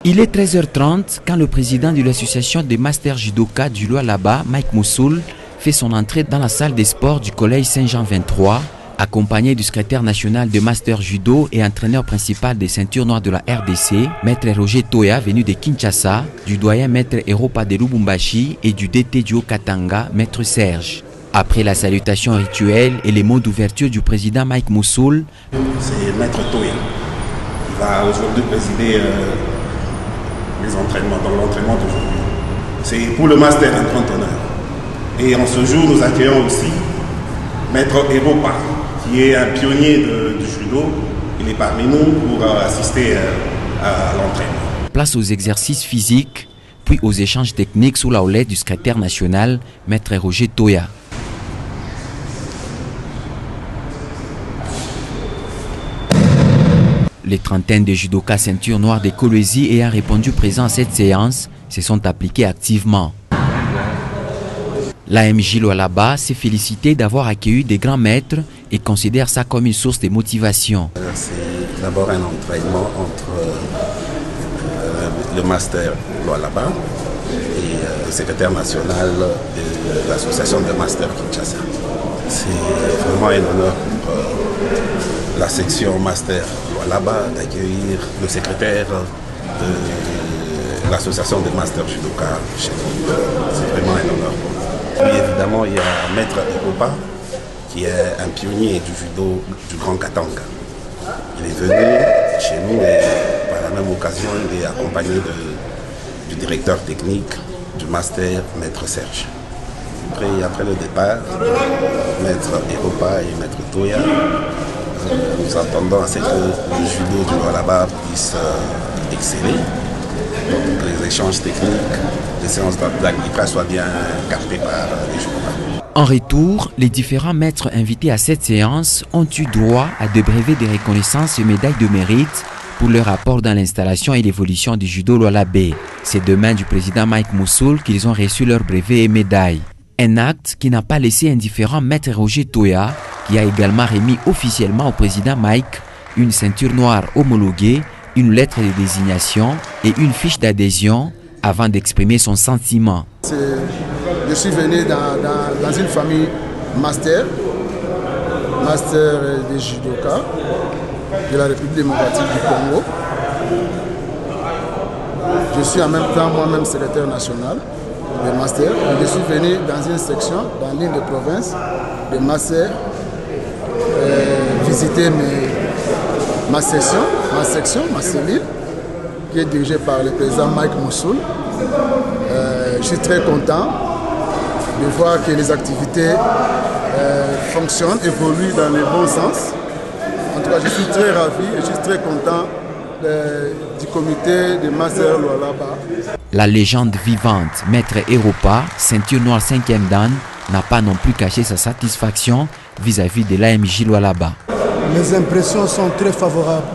Il est 13h30 quand le président de l'association des Masters Judoka du Lualaba, Mike Moussoul, fait son entrée dans la salle des sports du collège Saint-Jean 23, accompagné du secrétaire national de Master Judo et entraîneur principal des ceintures noires de la RDC, Maître Roger Toya, venu de Kinshasa, du doyen Maître Eropa de Lubumbashi et du DT du Haut-Katanga, Maître Serge. Après la salutation rituelle et les mots d'ouverture du président Mike Moussoul, c'est Maître Toya. Il va aujourd'hui présider les entraînements, dans l'entraînement d'aujourd'hui. C'est pour le Master un grand honneur. Et en ce jour, nous accueillons aussi Maître Eropa, qui est un pionnier du judo. Il est parmi nous pour assister à l'entraînement. Place aux exercices physiques, puis aux échanges techniques sous la houlette du secrétaire national, Maître Roger Toya. Les trentaines de judokas ceinture noire des Kolwezi ayant répondu présent à cette séance se sont appliqués activement. L'AMJ Lualaba s'est félicité d'avoir accueilli des grands maîtres et considère ça comme une source de motivation. C'est d'abord un entraînement entre le Master Lualaba et le secrétaire national de l'association de Master Kinshasa. C'est vraiment un honneur pour la section Master Lualaba d'accueillir le secrétaire de l'association des Masters Judoka chez nous. C'est vraiment un honneur pour nous. Puis évidemment, il y a Maître Eropa, qui est un pionnier du judo du Grand Katanga. Il est venu chez nous et par la même occasion, il est accompagné du directeur technique du Master, Maître Serge. Après le départ, Maître Eropa et Maître Toya, nous attendons à ce que le judo du Lualaba puisse exceller. Donc les échanges techniques, les séances d'apprentissage soient bien captées par les judokas. En retour, les différents maîtres invités à cette séance ont eu droit à des brevets de reconnaissance et médailles de mérite pour leur apport dans l'installation et l'évolution du judo lualabais. C'est demain du président Mike Moussoul qu'ils ont reçu leurs brevets et médailles. Un acte qui n'a pas laissé indifférent Maître Roger Toya, qui a également remis officiellement au président Mike une ceinture noire homologuée, une lettre de désignation et une fiche d'adhésion avant d'exprimer son sentiment. Je suis venu dans une famille master des judokas de la République démocratique du Congo. Je suis en même temps moi-même secrétaire national de master. Je suis venu dans une section, dans l'île de province, de master, visiter ma section, ma cellule, qui est dirigée par le président Mike Moussoul. Je suis très content de voir que les activités fonctionnent, évoluent dans le bon sens. En tout cas, je suis très ravi et je suis très content du comité de Master Lualaba. La légende vivante, Maître Eropa, ceinture noire 5e dan, n'a pas non plus caché sa satisfaction vis-à-vis de l'AMJ Lualaba. Mes impressions sont très favorables.